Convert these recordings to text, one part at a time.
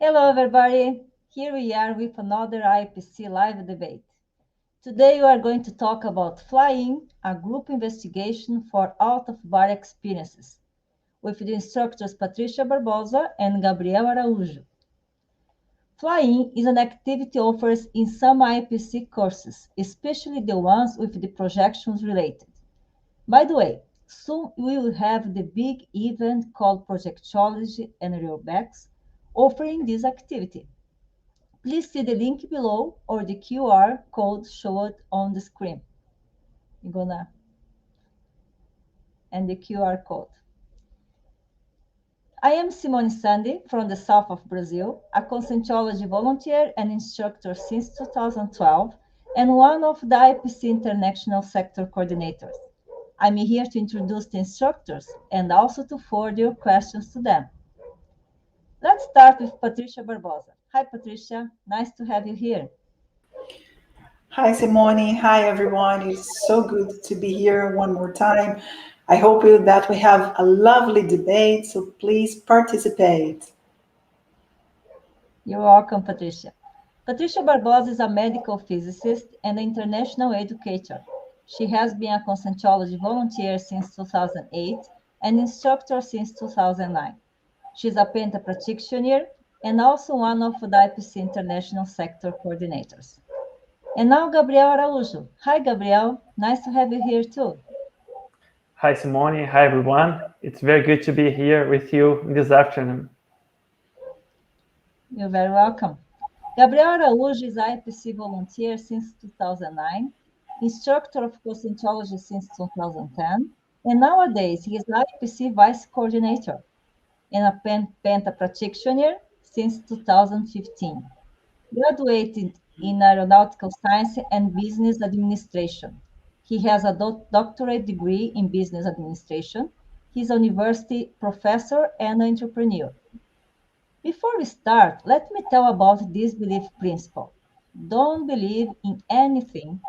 Hello, everybody. Here we are with another IIPC live debate. Today, we are going to talk about flying, a group investigation for out-of-body experiences, with the instructors Patricia Barbosa and Gabriel Araújo. Flying is an activity offered in some IIPC courses, especially the ones with the projections related. By the way, soon we will have the big event called Projectology and Reurbanization offering this activity. Please see the link below or the QR code showed on the screen. You're gonna, and the QR code. I am Simone Sandi from the south of Brazil, a conscientiology volunteer and instructor since 2012, and one of the IIPC International Sector Coordinators. I'm here to introduce the instructors and also to forward your questions to them. Let's start with Patricia Barbosa. Hi, Patricia. Nice to have you here. Hi, Simone. Hi, everyone. It's so good to be here one more time. I hope that we have a lovely debate, so please participate. You're welcome, Patricia. Patricia Barbosa is a medical physicist and an international educator. She has been a conscientiology volunteer since 2008 and instructor since 2009. She's a Penta practitioner and also one of the IPC International Sector Coordinators. And now Gabriel Araújo. Hi, Gabriel. Nice to have you here too. Hi, Simone. Hi, everyone. It's very good to be here with you this afternoon. You're very welcome. Gabriel Araújo is IPC volunteer since 2009, instructor of conscientiology since 2010, and nowadays he is IPC vice coordinator and a Penta practitioner since 2015. Graduated in aeronautical science and business administration. He has a doctorate degree in business administration. He's a university professor and entrepreneur. Before we start, let me tell about this belief principle. Don't believe in anything,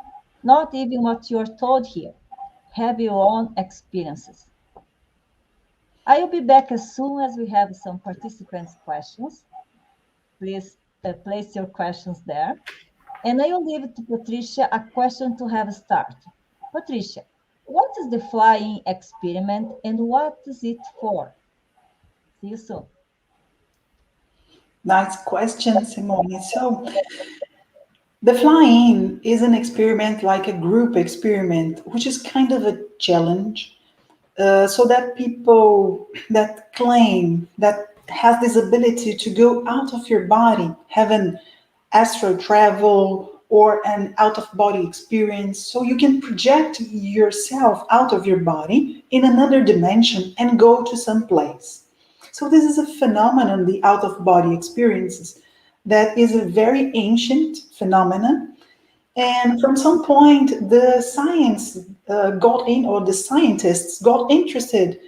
not even what you're told here. Have your own experiences. I will be back as soon as we have some participants' questions. Please place your questions there. And I will leave to Patricia a question to have a start. Patricia, what is the flying experiment and what is it for? See you soon. Nice question, Simone. So, the flying is an experiment like a group experiment, which is kind of a challenge. So that people that claim that has this ability to go out of your body, have an astral travel or an out of body experience, so you can project yourself out of your body in another dimension and go to some place. So this is a phenomenon, the out of body experiences, that is a very ancient phenomenon. And from some point, the science got in, or the scientists got interested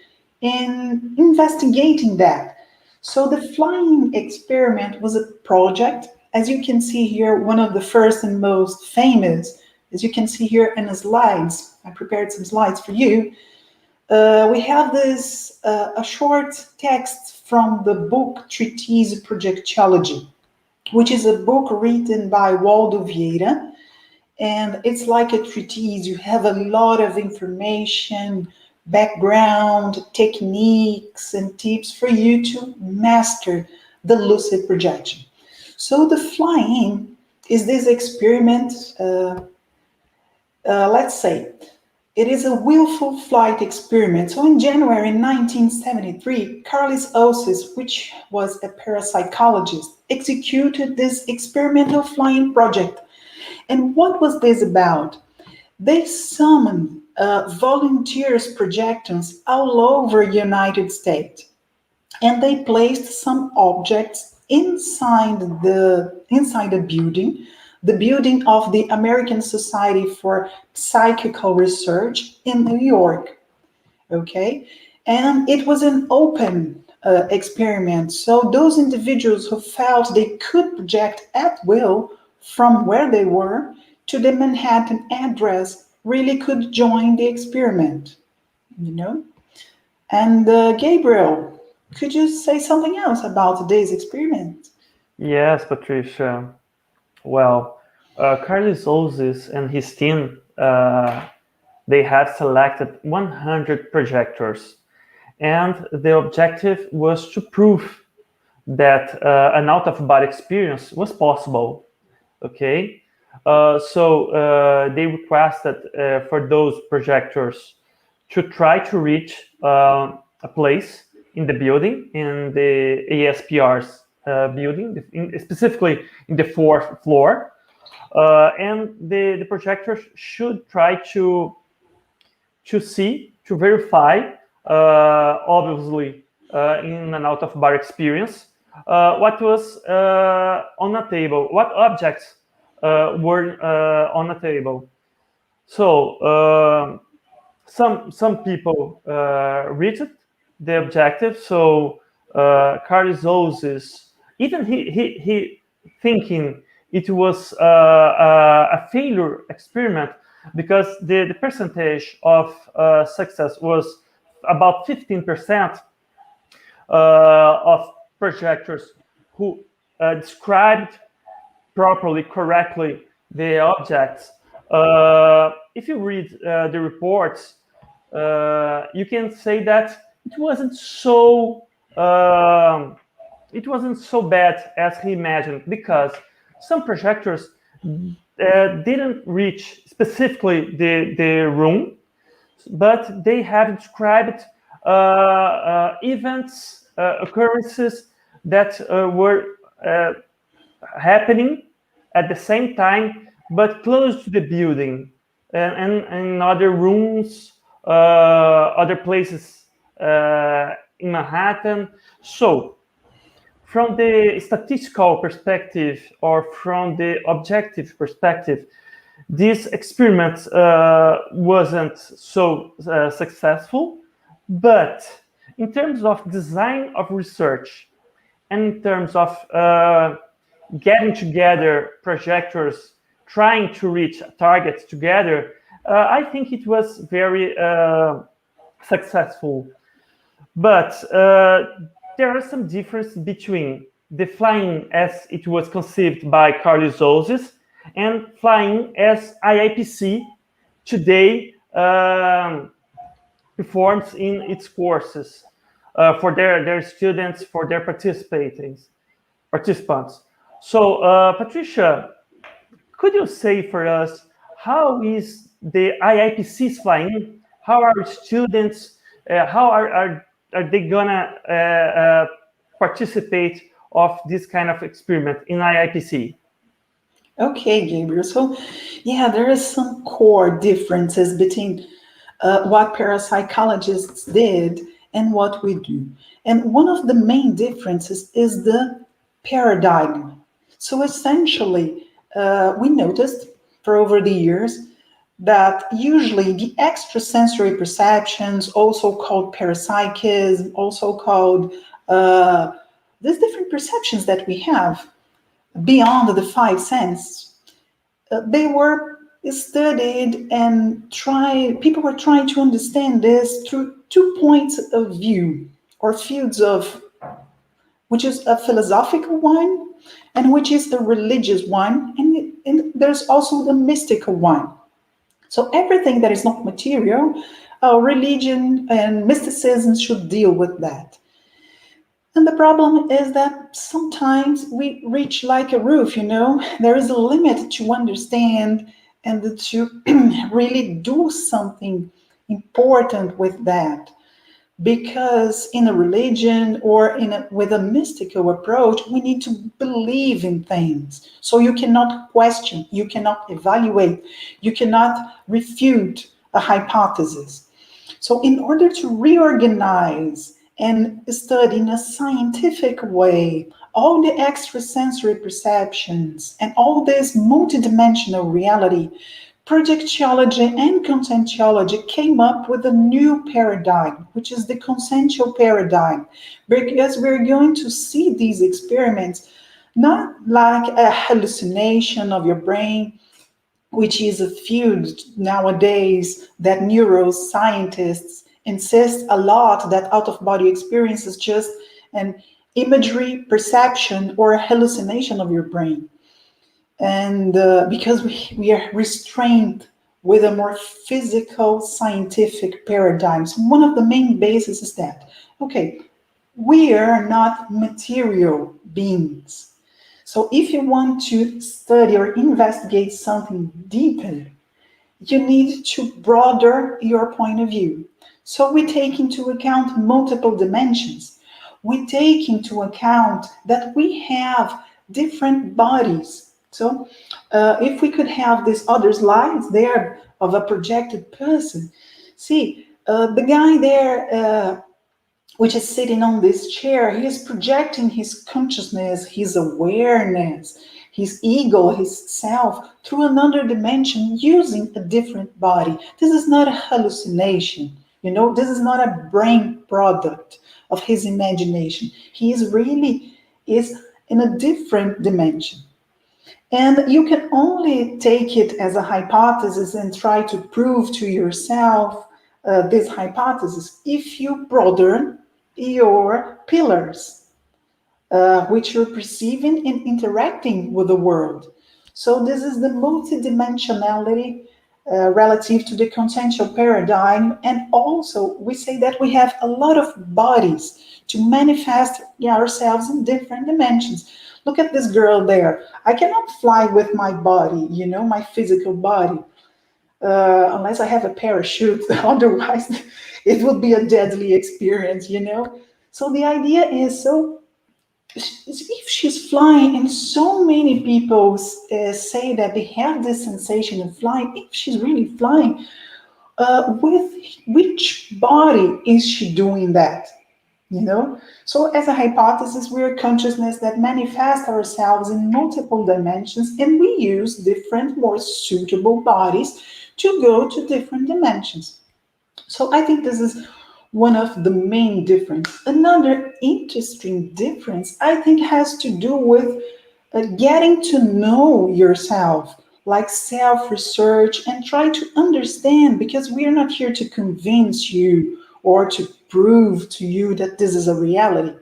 in investigating that. So the flying experiment was a project. As you can see here, one of the first and most famous, as you can see here in the slides, I prepared some slides for you. We have this, a short text from the book Treatise Projectology, which is a book written by Waldo Vieira. And it's like a treatise. You have a lot of information, background, techniques, and tips for you to master the lucid projection. So the flying is this experiment, let's say, it is a willful flight experiment. So in January 1973, Carlos Osis, which was a parapsychologist, executed this experimental flying project. And what was this about? They summoned volunteers projectors all over the United States, and they placed some objects inside the building of the American Society for Psychical Research in New York. Okay, and it was an open experiment. So those individuals who felt they could project at will from where they were to the Manhattan address really could join the experiment, you know? And Gabriel, could you say something else about today's experiment? Yes, Patricia. Well, Carlos Ozis and his team, they have selected 100 projectors, and the objective was to prove that an out-of-body experience was possible. Okay, so they requested for those projectors to try to reach a place in the building, in the ASPR's building, specifically in the fourth floor, and the projectors should try to verify, obviously, in an out-of-bar experience, what was on a table, what objects were on a table. So some people reached the objective. So Carlos Ozis, even he thinking it was a failure experiment, because the percentage of success was about 15% of projectors who described properly, correctly the objects. If you read the reports, you can say that it wasn't so bad as he imagined, because some projectors didn't reach specifically the room, but they have described events, occurrences that were happening at the same time, but close to the building, and other rooms, other places in Manhattan. So, from the statistical perspective or from the objective perspective, this experiment wasn't so successful. But in terms of design of research, and in terms of getting together projectors, trying to reach targets together, I think it was very successful. But there are some differences between the flying as it was conceived by Carlos Ozis and flying as IIPC today performs in its courses for their students, for their participants. So, Patricia, could you say for us, how is the IIPC's flying? How are students? How are they gonna participate of this kind of experiment in IIPC? Okay, Gabriel. So, yeah, there is some core differences between what parapsychologists did and what we do. And one of the main differences is the paradigm. So, essentially, we noticed for over the years that usually the extrasensory perceptions, also called parapsychism, also called these different perceptions that we have beyond the five senses, they were studied and people were trying to understand this through 2 points of view or fields of, which is a philosophical one and which is the religious one, and there's also the mystical one. So everything that is not material, religion and mysticism should deal with that. And the problem is that sometimes we reach like a roof, there is a limit to understand and to really do something important with that. Because in a religion or with a mystical approach, we need to believe in things. So you cannot question, you cannot evaluate, you cannot refute a hypothesis. So in order to reorganize and study in a scientific way all the extrasensory perceptions and all this multidimensional reality, projectiology and conscientiology came up with a new paradigm, which is the consciential paradigm, because we're going to see these experiments not like a hallucination of your brain, which is a field nowadays that neuroscientists insist a lot that out-of-body experience is just an imagery, perception, or hallucination of your brain. And because we are restrained with a more physical, scientific paradigm. So one of the main bases is that, okay, we are not material beings. So if you want to study or investigate something deeper, you need to broaden your point of view. So we take into account multiple dimensions. We take into account that we have different bodies. So if we could have these other slides there of a projected person, see, the guy there, which is sitting on this chair, he is projecting his consciousness, his awareness, his ego, his self through another dimension using a different body. This is not a hallucination, this is not a brain product of his imagination. He is in a different dimension. And you can only take it as a hypothesis and try to prove to yourself this hypothesis if you broaden your pillars, which you're perceiving and interacting with the world. So this is the multidimensionality relative to the consensual paradigm. And also we say that we have a lot of bodies to manifest ourselves in different dimensions. Look at this girl there. I cannot fly with my body, my physical body, unless I have a parachute. Otherwise, it would be a deadly experience, So the idea is, so if she's flying, and so many people say that they have this sensation of flying, if she's really flying, with which body is she doing that? So as a hypothesis, we're a consciousness that manifests ourselves in multiple dimensions, and we use different, more suitable bodies to go to different dimensions. So I think this is one of the main differences. Another interesting difference, I think, has to do with getting to know yourself, like self-research, and try to understand, because we are not here to convince you or to prove to you that this is a reality.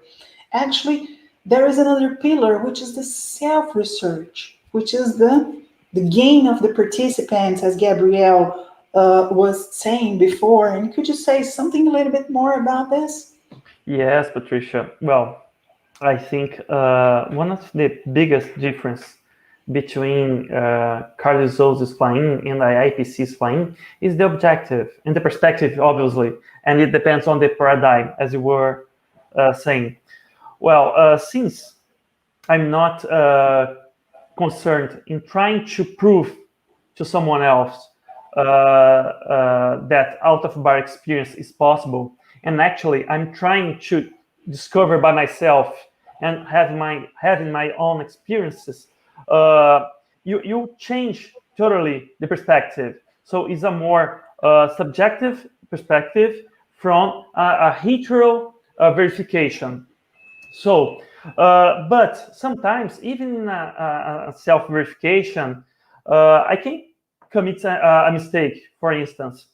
Actually, there is another pillar, which is the self-research, which is the gain of the participants, as Gabrielle was saying before. And could you say something a little bit more about this? Yes, Patricia. Well, I think one of the biggest difference between Carlos Souza's flying and IIPC's flying is the objective and the perspective, obviously, and it depends on the paradigm, as you were saying. Well, since I'm not concerned in trying to prove to someone else that out-of-bar experience is possible, and actually I'm trying to discover by myself and having my own experiences, you change totally the perspective. So it's a more subjective perspective from a hetero verification. So, but sometimes even in a self-verification, I can commit a mistake, for instance.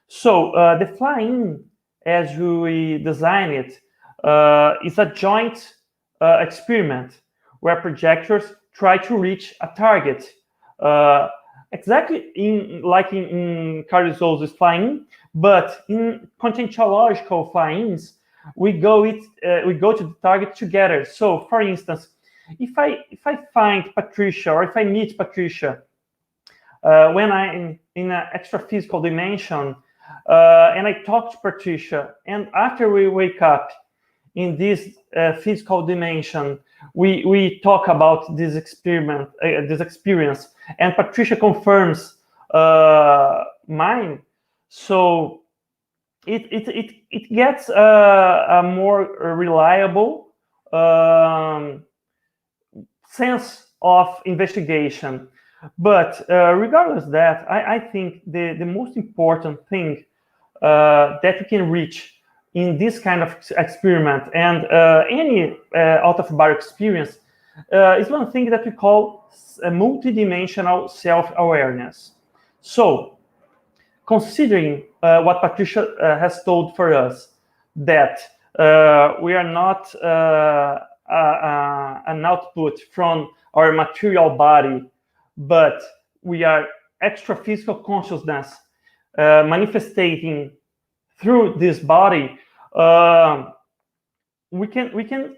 So the flying, as we design it, is a joint experiment where projectors try to reach a target, exactly like in Carlos Souza's flying, but in conscientiological flyings, we go to the target together. So, for instance, if I find Patricia, or if I meet Patricia when I'm in an extra physical dimension, and I talk to Patricia, and after we wake up in this physical dimension, we talk about this experiment, this experience, and Patricia confirms mine. So it gets a more reliable sense of investigation. But regardless of that, I think the most important thing that we can reach in this kind of experiment and any out-of-bar experience is one thing that we call a multidimensional self-awareness. So, considering what Patricia has told for us, that We are not an output from our material body, but we are extra-physical consciousness manifesting through this body. We can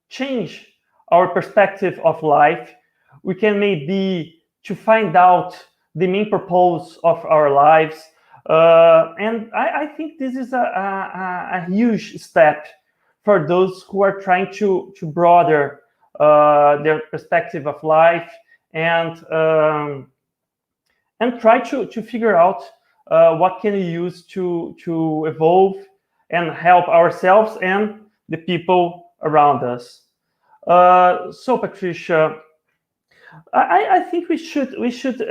change our perspective of life. We can maybe to find out the main purpose of our lives. And I think this is a huge step for those who are trying to broaden their perspective of life and try to figure out what can we use to evolve and help ourselves and the people around us. So, Patricia, I think we should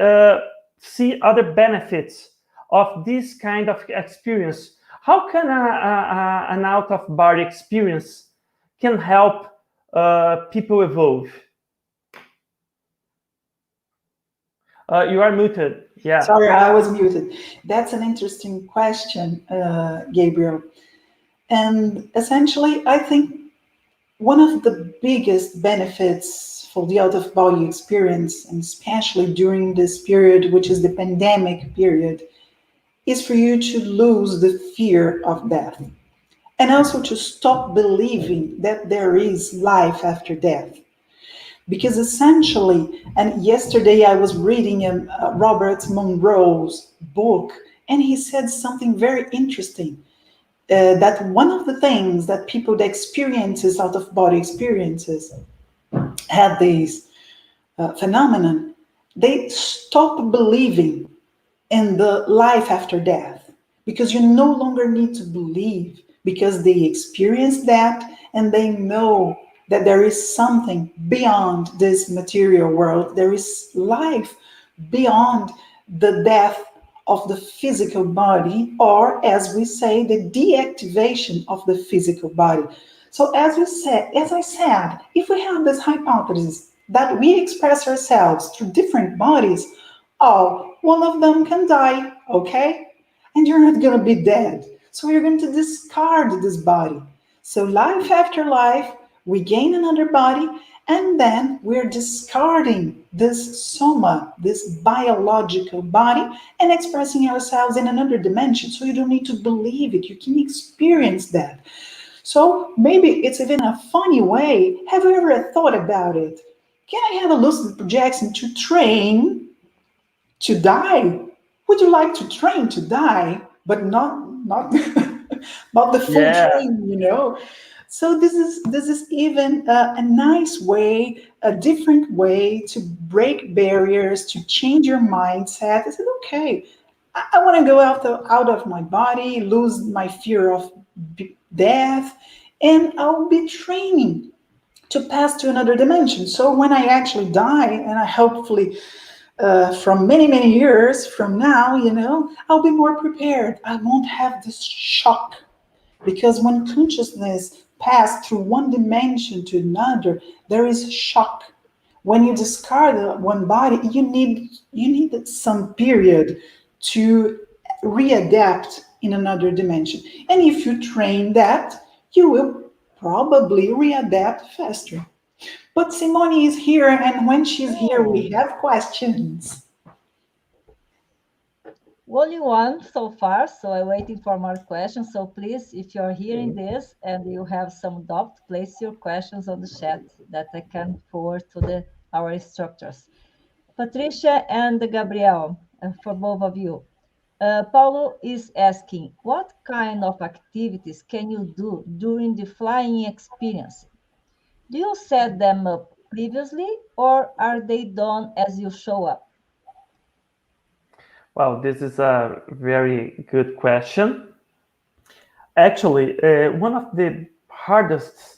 see other benefits of this kind of experience. How can an out-of-body experience can help people evolve? You are muted. Yeah. Sorry, I was muted. That's an interesting question, Gabriel. And essentially, I think one of the biggest benefits for the out-of-body experience, and especially during this period, which is the pandemic period, is for you to lose the fear of death. And also to stop believing that there is life after death. Because essentially, and yesterday I was reading Robert Monroe's book, and he said something very interesting. That one of the things that people that experiences out-of-body experiences had this phenomenon, they stop believing in the life after death, because you no longer need to believe, because they experience that and they know that there is something beyond this material world. There is life beyond the death of the physical body, or as we say, the deactivation of the physical body. So as I said, if we have this hypothesis that we express ourselves through different bodies, one of them can die, okay? And you're not going to be dead. So you're going to discard this body. So life after life, we gain another body, and then we're discarding this soma, this biological body, and expressing ourselves in another dimension. So you don't need to believe it. You can experience that. So maybe it's even a funny way. Have you ever thought about it? Can I have a lucid projection to train to die? Would you like to train to die, but not not the full train, you know? So this is even a nice way, a different way to break barriers, to change your mindset. I said, okay, I want to go out of my body, lose my fear of death, and I'll be training to pass to another dimension. So when I actually die, and I hopefully from many years from now, you know, I'll be more prepared. I won't have this shock, because when consciousness pass through one dimension to another, there is shock. When you discard one body, you need some period to readapt in another dimension. And if you train that, you will probably readapt faster. But Simone is here, and when she's here, we have questions. Only one so far, so I'm waiting for more questions. So please, if you're hearing this and you have some doubt, place your questions on the chat that I can forward to our instructors. Patricia and Gabriel, for both of you. Paulo is asking, what kind of activities can you do during the flying experience? Do you set them up previously, or are they done as you show up? Well, this is a very good question. Actually, one of the hardest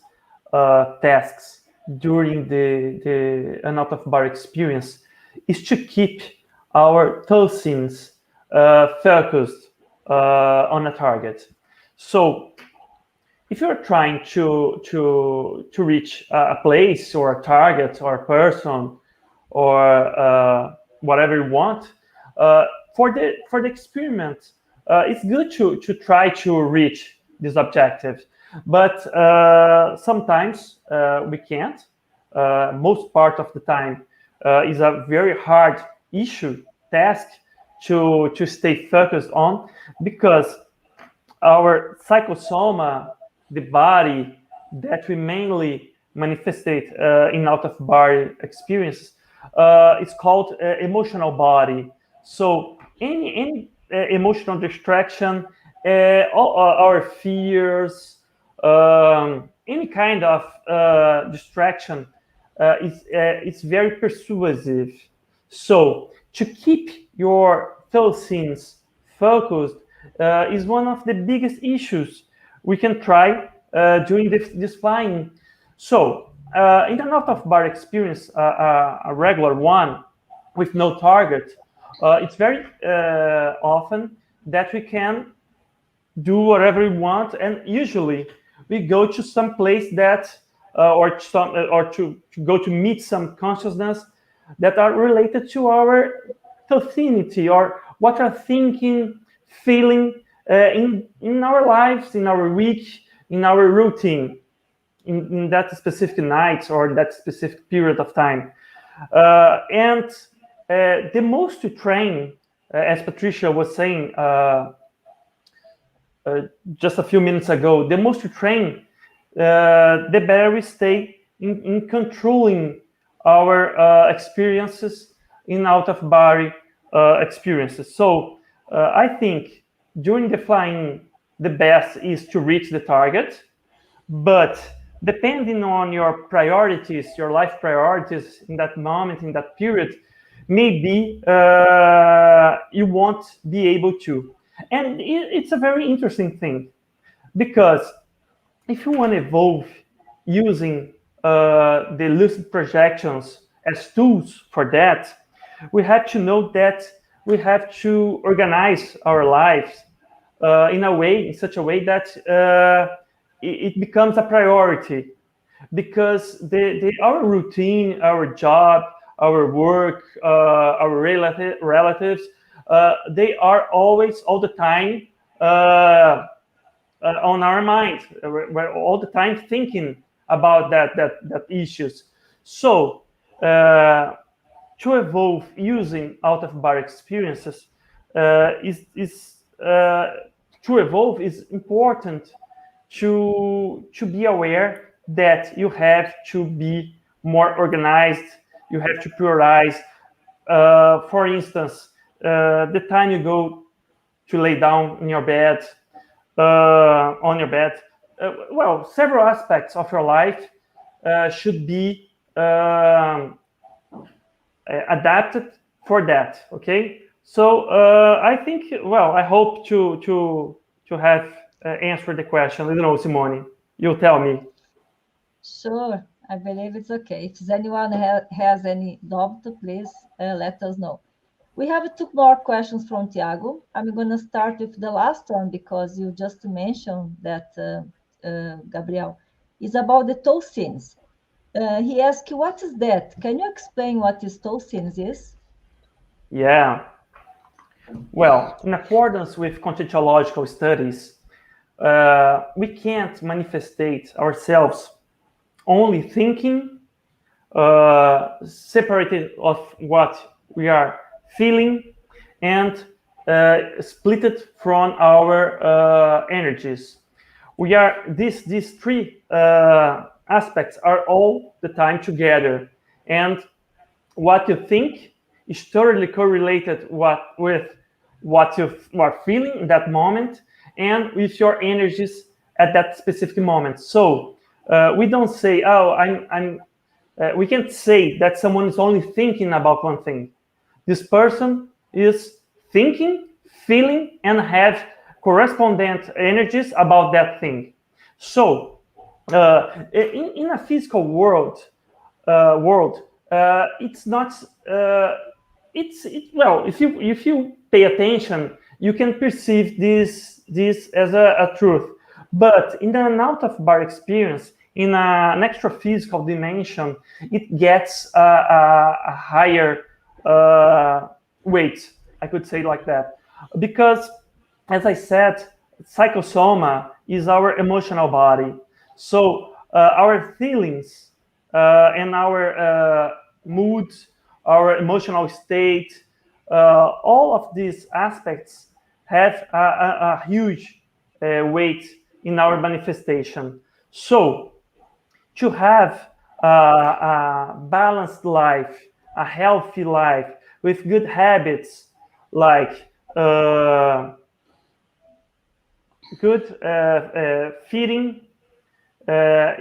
tasks during an out-of-body experience is to keep our Tostins focused on a target. So, if you're trying to reach a place or a target or a person or whatever you want, for the experiment, it's good to try to reach these objectives. But sometimes we can't. Most part of the time is a very hard task to stay focused on, because our psychosoma, the body that we mainly manifestate in out-of-body experience, is called emotional body. So any emotional distraction, all our fears, any kind of distraction is very persuasive. So to keep your Tostins focused is one of the biggest issues we can try during this flying. So in an out-of-body experience, a regular one with no target, it's very often that we can do whatever we want, and usually we go to some place that or to go to meet some consciousness that are related to our Tostinity, or what are thinking, feeling in our lives, in our week, in our routine, in that specific night or that specific period of time. And the most to train, as Patricia was saying just a few minutes ago, the most to train, the better we stay in controlling our experiences in out-of-body experiences. So I think during the flying, the best is to reach the target, but depending on your priorities, your life priorities in that moment, in that period, maybe you won't be able to. And it's a very interesting thing, because if you want to evolve using the lucid projections as tools for that, we have to know that we have to organize our lives in such a way that it becomes a priority, because our routine, our job, our work, our relatives, they are always, all the time, on our mind. We're all the time thinking about that issues. So to evolve using out-of-body experiences to evolve is important to be aware that you have to be more organized. You have to prioritize. For instance, the time you go to lay down in your bed, on your bed. Well, several aspects of your life should be adapted for that. Okay. So I think, well, I hope to have answered the question. I don't know, Simone, you tell me. Sure, I believe it's okay. If anyone has any doubt, please let us know. We have two more questions from Tiago. I'm going to start with the last one because you just mentioned that, Gabriel, is about the Tostins. He asked, what is that? Can you explain what this Tostins is? Yeah. Well, in accordance with contextuological studies, we can't manifestate ourselves only thinking, separated of what we are feeling, and split it from our energies. We are these three aspects are all the time together, and what you think is totally correlated with what you are feeling in that moment and with your energies at that specific moment. So we don't say, oh, we can't say that someone is only thinking about one thing. This person is thinking, feeling, and have correspondent energies about that thing. So in a physical world, it's not. Well, if you pay attention, you can perceive this as a truth. But in an out-of-body experience, in an extra physical dimension, it gets a higher weight, I could say like that, because, as I said, psychosoma is our emotional body. So our feelings and our mood, our emotional state, all of these aspects have a huge weight in our manifestation. So to have a balanced life, a healthy life with good habits like good feeding,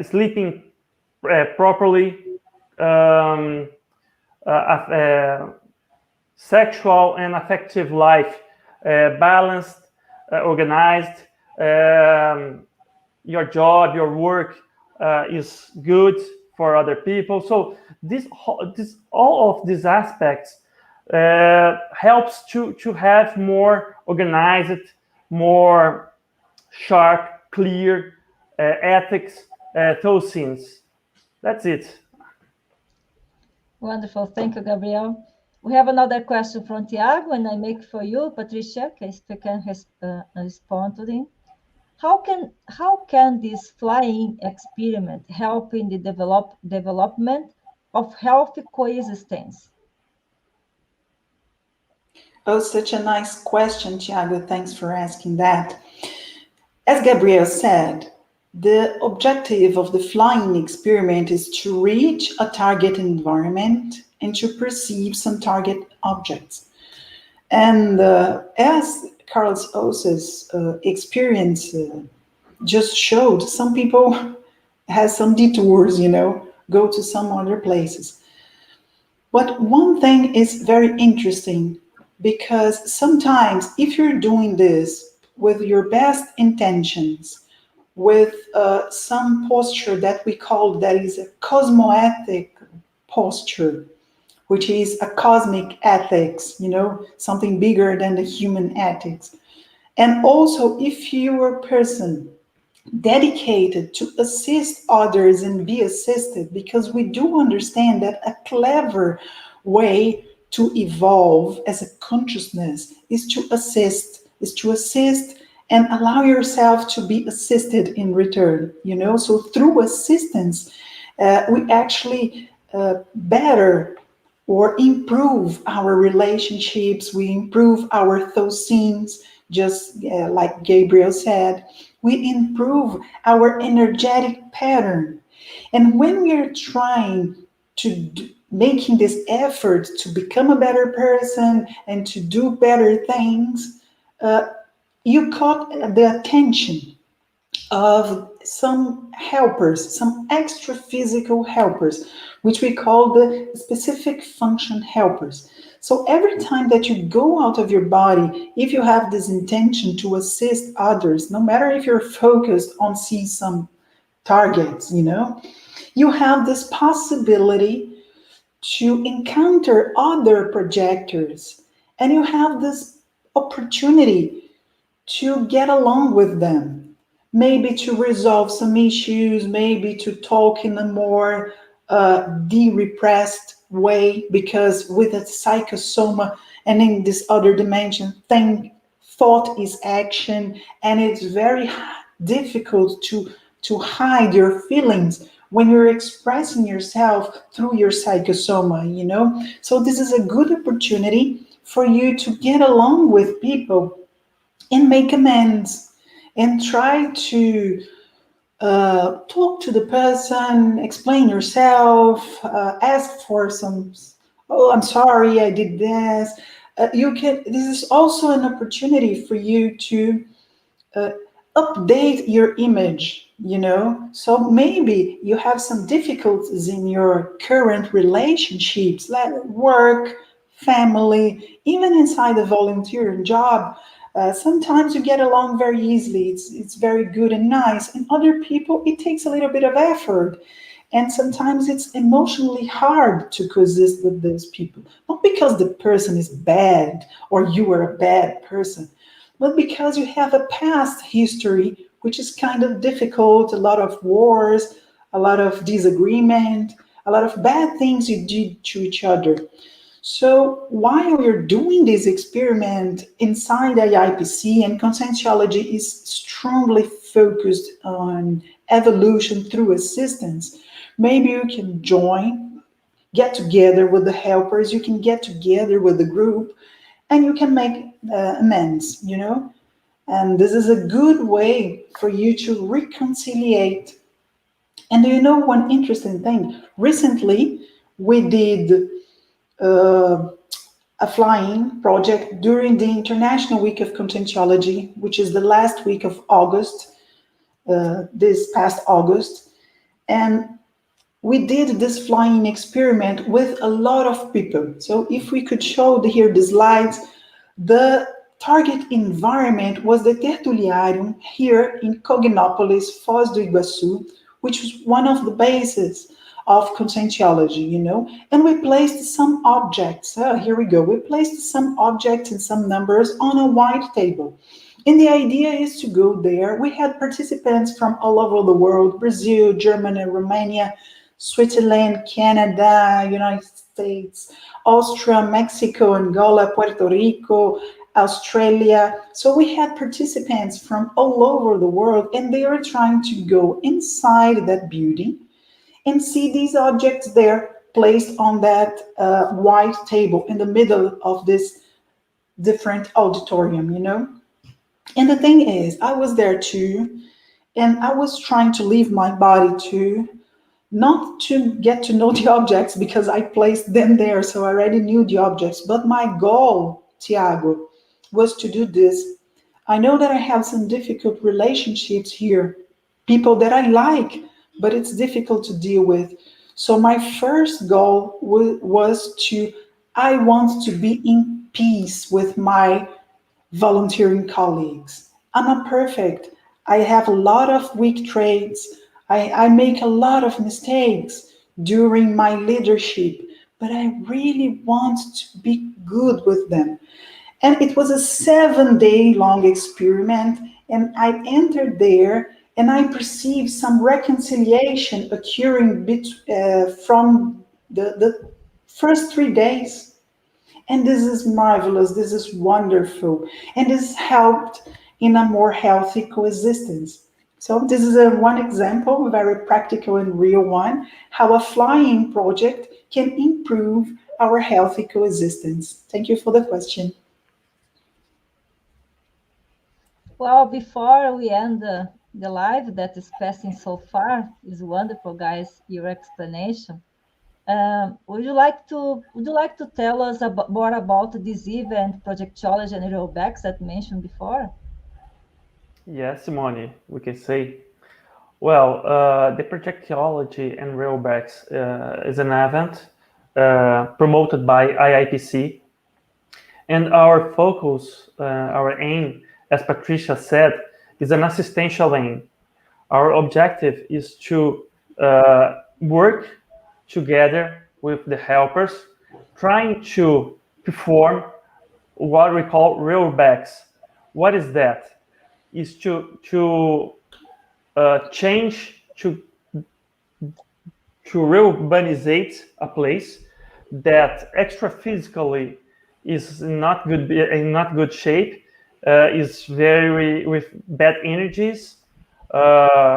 sleeping properly, um, sexual and affective life, balanced, organized, your job, your work is good for other people. So all of these aspects helps to have more organized, more sharp, clear ethics, Tostins. That's it. Wonderful. Thank you, Gabriel. We have another question from Tiago, and I make for you, Patricia, if you can respond to them. How can this flying experiment help in the development of healthy coexistence? Oh, such a nice question, Tiago. Thanks for asking that. As Gabriel said, the objective of the flying experiment is to reach a target environment and to perceive some target objects. And as Carlos Osa's experience just showed, some people has some detours, go to some other places. But one thing is very interesting, because sometimes if you're doing this with your best intentions, with some posture that we call that is a cosmoethic posture, which is a cosmic ethics, something bigger than the human ethics. And also, if you're a person dedicated to assist others and be assisted, because we do understand that a clever way to evolve as a consciousness is to assist and allow yourself to be assisted in return. So through assistance, we actually better or improve our relationships, we improve our Tostins, just like Gabriel said, we improve our energetic pattern. And when we are trying to making this effort to become a better person and to do better things, you caught the attention of some helpers, some extra physical helpers, which we call the specific function helpers. So every time that you go out of your body, if you have this intention to assist others, no matter if you're focused on seeing some targets, you have this possibility to encounter other projectors, and you have this opportunity to get along with them, maybe to resolve some issues, maybe to talk in a more de-repressed way, because with a psychosoma and in this other dimension, thought is action, and it's very difficult to hide your feelings when you're expressing yourself through your psychosoma, So this is a good opportunity for you to get along with people and make amends and try to talk to the person, explain yourself, ask for some, oh, I'm sorry, I did this. This is also an opportunity for you to update your image, So maybe you have some difficulties in your current relationships, like work, family, even inside a volunteering job. Sometimes you get along very easily. It's very good and nice. And other people, it takes a little bit of effort. And sometimes it's emotionally hard to coexist with those people. Not because the person is bad or you are a bad person, but because you have a past history, which is kind of difficult, a lot of wars, a lot of disagreement, a lot of bad things you did to each other. So while we're doing this experiment inside IIPC, and conscientiology is strongly focused on evolution through assistance, maybe you can join, get together with the helpers, you can get together with the group, and you can make amends, you know? And this is a good way for you to reconciliate. And do you know one interesting thing? Recently, we did uh, a flying project during the International Week of Conscientiology, which is the last week of August, this past August. And we did this flying experiment with a lot of people. So if we could show here the slides, the target environment was the Tertuliarium here in Cognópolis, Foz do Iguaçu, which was one of the bases of conscientiology, you know, and we placed some objects. Here we go. We placed some objects and some numbers on a white table. And the idea is to go there. We had participants from all over the world: Brazil, Germany, Romania, Switzerland, Canada, United States, Austria, Mexico, Angola, Puerto Rico, Australia. So we had participants from all over the world, and they are trying to go inside that building and see these objects there placed on that white table in the middle of this different auditorium, you know? And the thing is, I was there too, and I was trying to leave my body too, not to get to know the objects because I placed them there, so I already knew the objects. But my goal, Tiago, was to do this. I know that I have some difficult relationships here, people that I like, but it's difficult to deal with. So my first goal was to, I want to be in peace with my volunteering colleagues. I'm not perfect. I have a lot of weak traits. I make a lot of mistakes during my leadership, but I really want to be good with them. And it was a 7-day long experiment, and I entered there and I perceived some reconciliation occurring from the first 3 days. And this is marvelous, this is wonderful, and this helped in a more healthy coexistence. So this is one example, a very practical and real one, how a flying project can improve our healthy coexistence. Thank you for the question. Well, before we end the live that is passing so far, is wonderful, guys, your explanation. Would you like to tell us more about this event, projectology and rollbacks that mentioned before? Yes, Simone, we can say. Well, the projectology and railbacks is an event promoted by IIPC, and our focus, our aim, as Patricia said, is an assistential aim. Our objective is to work together with the helpers, trying to perform what we call railbacks. What is that? Is to change to reurbanizate a place that extra physically is not good, in not good shape, is very with bad energies,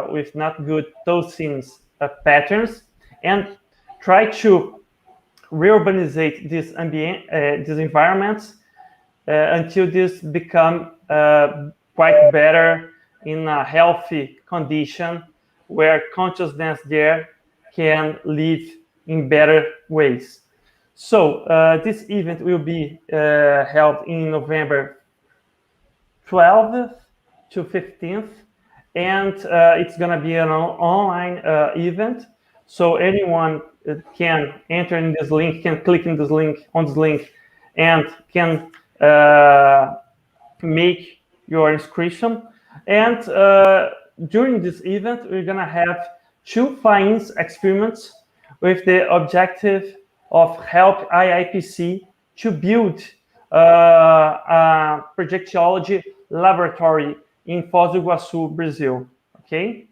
with not good Tostins patterns, and try to reurbanizate this ambient, these environments until this become quite better in a healthy condition where consciousness there can live in better ways. So this event will be held in November 12th to 15th, and it's going to be an online event. So anyone can enter in this link, can click in this link, on this link, and can make your inscription. And during this event, we're going to have 2 fly-ins experiments with the objective of help IIPC to build a projectology laboratory in Foz do Iguaçu, Brazil. Okay,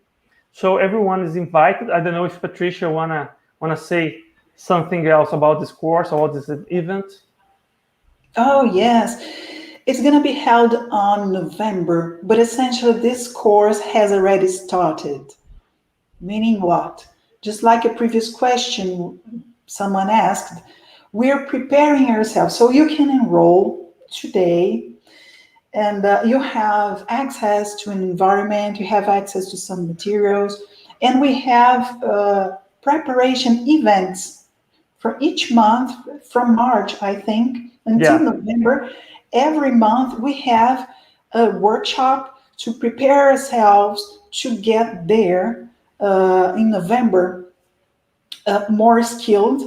so everyone is invited. I don't know if Patricia wanna say something else about this course, about this event? Oh, yes. It's going to be held on November, but essentially this course has already started. Meaning what? Just like a previous question someone asked, we're preparing ourselves. So you can enroll today and you have access to an environment, you have access to some materials, and we have preparation events for each month from March, I think, until Yeah. November. Every month we have a workshop to prepare ourselves to get there in November, more skilled,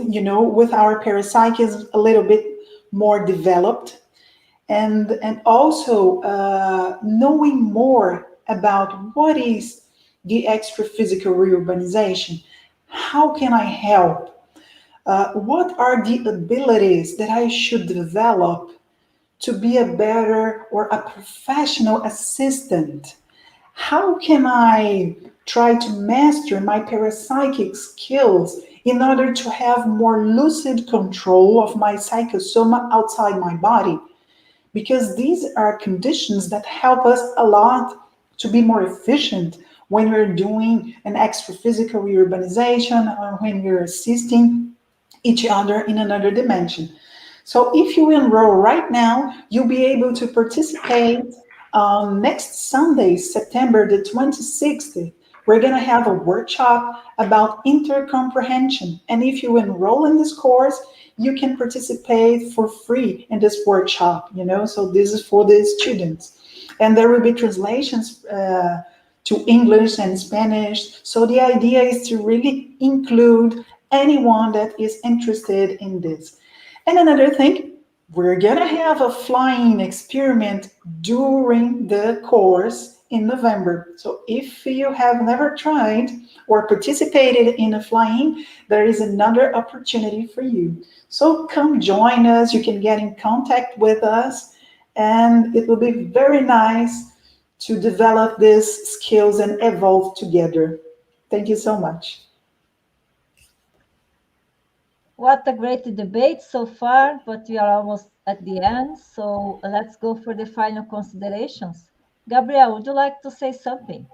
with our parapsychism a little bit more developed, and also knowing more about what is the extra physical reurbanization. How can I help? What are the abilities that I should develop to be a better or a professional assistant? How can I try to master my parapsychic skills in order to have more lucid control of my psychosoma outside my body? Because these are conditions that help us a lot to be more efficient when we're doing an extra physical reurbanization or when we're assisting each other in another dimension. So if you enroll right now, you'll be able to participate next Sunday, September the 26th. We're going to have a workshop about intercomprehension. And if you enroll in this course, you can participate for free in this workshop, so this is for the students. And there will be translations to English and Spanish. So the idea is to really include anyone that is interested in this. And another thing, we're gonna have a flying experiment during the course in November. So if you have never tried or participated in a flying, there is another opportunity for you. So come join us, you can get in contact with us, and it will be very nice to develop these skills and evolve together. Thank you so much. What a great debate so far, but we are almost at the end. So let's go for the final considerations. Gabriel, would you like to say something?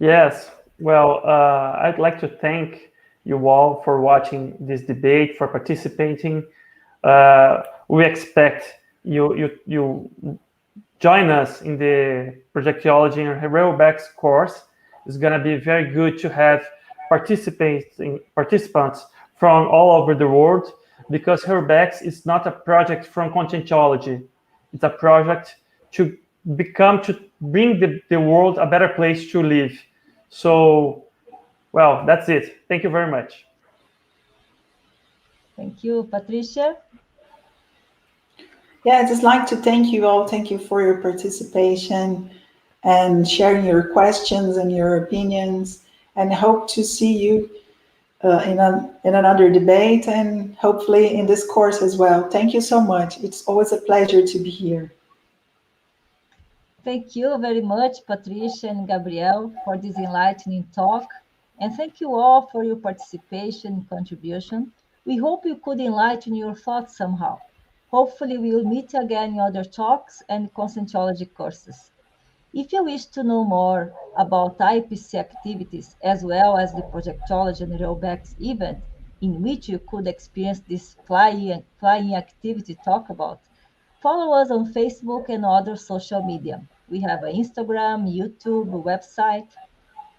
Yes. Well, I'd like to thank you all for watching this debate, for participating. We expect you join us in the projectology and Reurbanization course. It's going to be very good to have participants from all over the world, because Reurbanization is not a project from conscientology. It's a project to bring the world a better place to live. So, well, that's it. Thank you very much. Thank you, Patricia. Yeah, I'd just like to thank you all. Thank you for your participation and sharing your questions and your opinions, and hope to see you in another debate and hopefully in this course as well. Thank you so much. It's always a pleasure to be here. Thank you very much, Patricia and Gabriel, for this enlightening talk. And thank you all for your participation and contribution. We hope you could enlighten your thoughts somehow. Hopefully, we will meet again in other talks and conscientology courses. If you wish to know more about IIPC activities, as well as the projectology and rollbacks event, in which you could experience this flying activity talk about, follow us on Facebook and other social media. We have an Instagram, YouTube, website.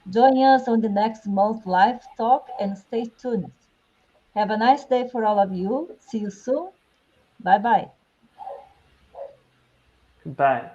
Join us on the next month live talk and stay tuned. Have a nice day for all of you. See you soon. Bye bye. Bye.